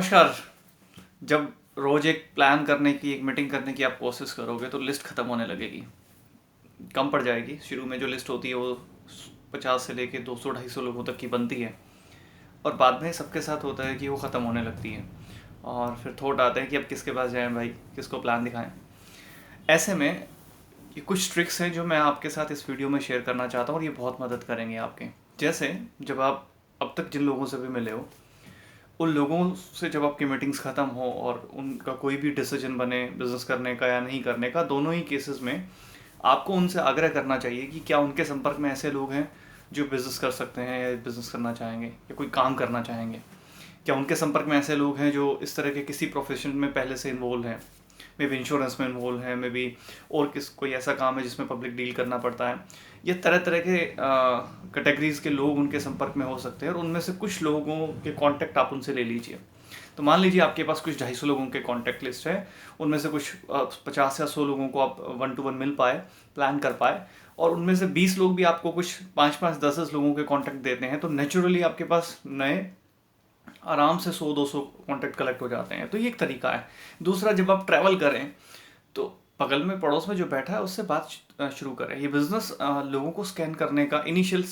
नमस्कार। जब रोज एक प्लान करने की, एक मीटिंग करने की आप कोशिश करोगे तो लिस्ट ख़त्म होने लगेगी, कम पड़ जाएगी। शुरू में जो लिस्ट होती है वो 50 से लेके 200-250 लोगों तक की बनती है और बाद में सबके साथ होता है कि वो ख़त्म होने लगती है और फिर थॉट आता है कि अब किसके पास जाएं भाई, किसको प्लान दिखाएं। ऐसे में ये कुछ ट्रिक्स हैं जो मैं आपके साथ इस वीडियो में शेयर करना चाहता हूँ और ये बहुत मदद करेंगे आपके। जैसे जब आप अब तक जिन लोगों से भी मिले हो, उन लोगों से जब आपकी मीटिंग्स ख़त्म हो और उनका कोई भी डिसीजन बने बिज़नेस करने का या नहीं करने का, दोनों ही केसेस में आपको उनसे आग्रह करना चाहिए कि क्या उनके संपर्क में ऐसे लोग हैं जो बिज़नेस कर सकते हैं या बिज़नेस करना चाहेंगे या कोई काम करना चाहेंगे। क्या उनके संपर्क में ऐसे लोग हैं जो इस तरह के किसी प्रोफेशन में पहले से इन्वॉल्व हैं, मे बी इंश्योरेंस में इन्वॉल्व है, मे बी और कोई ऐसा काम है जिसमें पब्लिक डील करना पड़ता है। ये तरह तरह के कैटेगरीज के लोग उनके संपर्क में हो सकते हैं और उनमें से कुछ लोगों के कांटेक्ट आप उनसे ले लीजिए। तो मान लीजिए आपके पास कुछ 250 लोगों के कांटेक्ट लिस्ट है, उनमें से कुछ 50 या 100 लोगों को आप 1-to-1 मिल पाए, प्लान कर पाए और उनमें से 20 लोग भी आपको कुछ 5-5, 10-10 लोगों के कांटेक्ट देते हैं, तो नेचुरली आपके पास नए आराम से 100-200 कॉन्टैक्ट कलेक्ट हो जाते हैं। तो ये एक तरीका है। दूसरा, जब आप ट्रैवल करें तो बगल में पड़ोस में जो बैठा है उससे बात शुरू करें। ये बिज़नेस लोगों को स्कैन करने का, इनिशियल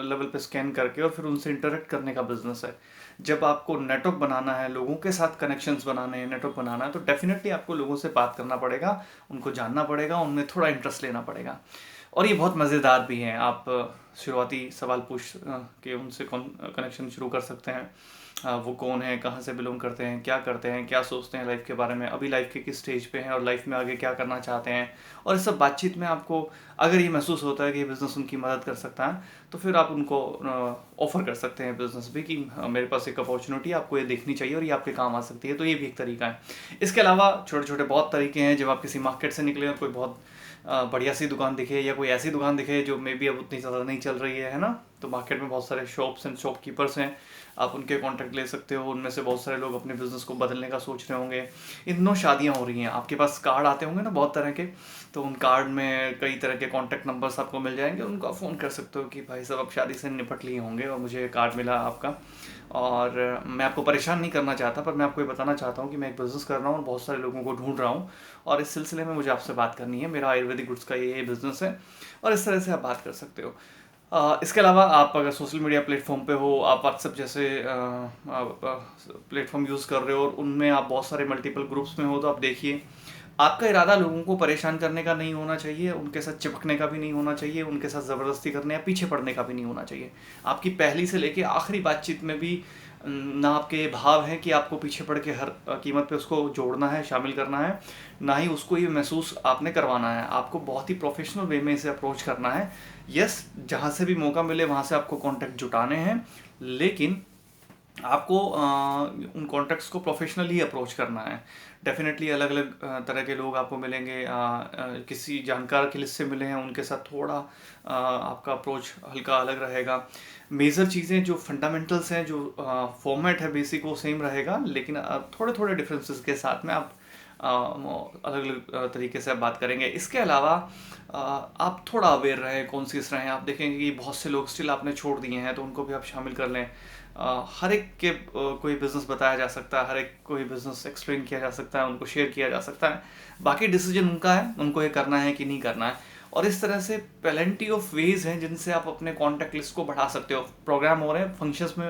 लेवल पे स्कैन करके और फिर उनसे इंटरेक्ट करने का बिज़नेस है। जब आपको नेटवर्क बनाना है, लोगों के साथ कनेक्शंस बनाने हैं, नेटवर्क बनाना है, तो डेफिनेटली आपको लोगों से बात करना पड़ेगा, उनको जानना पड़ेगा, उनमें थोड़ा इंटरेस्ट लेना पड़ेगा। और ये बहुत मज़ेदार भी है। आप शुरुआती सवाल पूछ के उनसे कनेक्शन शुरू कर सकते हैं। वो कौन है, कहाँ से बिलोंग करते हैं, क्या करते हैं, क्या सोचते हैं लाइफ के बारे में, अभी लाइफ के किस स्टेज पे हैं और लाइफ में आगे क्या करना चाहते हैं। और इस सब बातचीत में आपको अगर ये महसूस होता है कि ये बिज़नेस उनकी मदद कर सकता है, तो फिर आप उनको ऑफ़र कर सकते हैं बिज़नेस भी कि मेरे पास एक अपॉर्चुनिटी, आपको ये देखनी चाहिए और ये आपके काम आ सकती है। तो ये भी एक तरीका है। इसके अलावा छोटे छोटे बहुत तरीके हैं। जब आप किसी मार्केट से निकले और कोई बहुत बढ़िया सी दुकान दिखे या कोई ऐसी दुकान दिखे जो मे बी अब उतनी ज़्यादा नहीं चल रही है ना, तो मार्केट में बहुत सारे शॉप्स एंड शॉपकीपर्स हैं, आप उनके कॉन्टैक्ट ले सकते हो। उनमें से बहुत सारे लोग अपने बिज़नेस को बदलने का सोच रहे होंगे। इन दिनों शादियाँ हो रही हैं, आपके पास कार्ड आते होंगे ना बहुत तरह के, तो उन कार्ड में कई तरह के कॉन्टैक्ट नंबर्स आपको मिल जाएंगे। उनको आप फ़ोन कर सकते हो कि भाई साहब अब शादी से निपट लिए होंगे और मुझे कार्ड मिला आपका, और मैं आपको परेशान नहीं करना चाहता, पर मैं आपको ये बताना चाहता हूँ कि मैं एक बिज़नेस कर रहा हूँ और बहुत सारे लोगों को ढूंढ रहा हूँ और इस सिलसिले में मुझे आपसे बात करनी है। मेरा आयुर्वेदिक गुड्स का ये बिज़नेस है और इस तरह से आप बात कर सकते हो। इसके अलावा आप अगर सोशल मीडिया प्लेटफॉर्म पे हो, आप व्हाट्सएप जैसे प्लेटफॉर्म यूज़ कर रहे हो और उनमें आप बहुत सारे मल्टीपल ग्रुप्स में हो, तो आप देखिए, आपका इरादा लोगों को परेशान करने का नहीं होना चाहिए, उनके साथ चिपकने का भी नहीं होना चाहिए, उनके साथ ज़बरदस्ती करने या पीछे पड़ने का भी नहीं होना चाहिए। आपकी पहली से लेके आखिरी बातचीत में भी ना आपके ये भाव है कि आपको पीछे पड़ के हर कीमत पे उसको जोड़ना है, शामिल करना है, ना ही उसको ये महसूस आपने करवाना है। आपको बहुत ही प्रोफेशनल वे में इसे अप्रोच करना है। यस, जहाँ से भी मौका मिले वहाँ से आपको कॉन्टैक्ट जुटाने हैं, लेकिन आपको उन कॉन्टैक्ट्स को प्रोफेशनली अप्रोच करना है। डेफिनेटली अलग अलग तरह के लोग आपको मिलेंगे। किसी जानकार के लिस्ट से मिले हैं, उनके साथ थोड़ा आपका अप्रोच हल्का अलग रहेगा। मेजर चीज़ें जो फंडामेंटल्स हैं, जो फॉर्मेट है बेसिक, वो सेम रहेगा, लेकिन थोड़े थोड़े डिफरेंसेस के साथ में आप अलग अलग तरीके से आप बात करेंगे। इसके अलावा आप थोड़ा अवेयर रहें, कॉन्शियस रहें। आप देखेंगे कि बहुत से लोग स्टिल आपने छोड़ दिए हैं, तो उनको भी आप शामिल कर लें। हर एक के कोई बिज़नेस बताया जा सकता है, हर एक कोई बिज़नेस एक्सप्लेन किया जा सकता है, उनको शेयर किया जा सकता है। बाकी डिसीजन उनका है, उनको ये करना है कि नहीं करना है। और इस तरह से प्लेंटी ऑफ वेज हैं जिनसे आप अपने कॉन्टैक्ट लिस्ट को बढ़ा सकते हो। प्रोग्राम हो रहे हैं, फंक्शंस में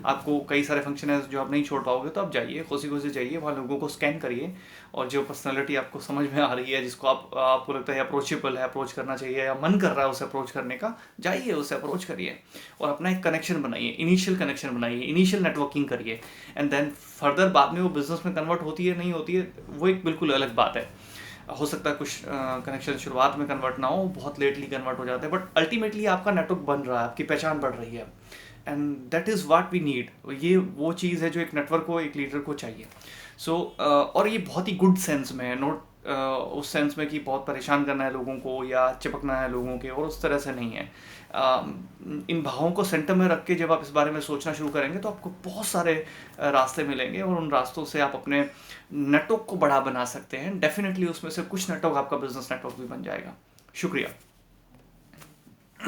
आपको कई सारे फंक्शन है जो आप नहीं छोड़ पाओगे, तो आप जाइए, खुशी खुशी जाइए, वहाँ लोगों को स्कैन करिए और जो पर्सनैलिटी आपको समझ में आ रही है, जिसको आपको लगता है अप्रोचेबल है, अप्रोच करना चाहिए या मन कर रहा है उसे अप्रोच करने का, जाइए उसे अप्रोच करिए और अपना एक कनेक्शन बनाइए, इनिशियल कनेक्शन बनाइए, इनिशियल नेटवर्किंग करिए। एंड देन फर्दर बाद में वो बिजनेस में कन्वर्ट होती है नहीं होती है, वो एक बिल्कुल अलग बात है। हो सकता है कुछ कनेक्शन शुरुआत में कन्वर्ट ना हो, बहुत लेटली कन्वर्ट हो जाते हैं, बट अल्टीमेटली आपका नेटवर्क बन रहा है, आपकी पहचान बढ़ रही है, and that is what we need. ये वो चीज़ है जो एक नेटवर्क को, एक लीडर को चाहिए। सो और ये बहुत ही गुड सेंस में है, नोट उस सेंस में कि बहुत परेशान करना है लोगों को या चिपकना है लोगों के, और उस तरह से नहीं है। इन भावों को सेंटर में रख के जब आप इस बारे में सोचना शुरू करेंगे तो आपको बहुत सारे रास्ते मिलेंगे और उन रास्तों से आप अपने नेटवर्क को बड़ा बना सकते हैं। डेफिनेटली उसमें से कुछ नेटवर्क आपका बिजनेस नेटवर्क भी बन जाएगा। शुक्रिया।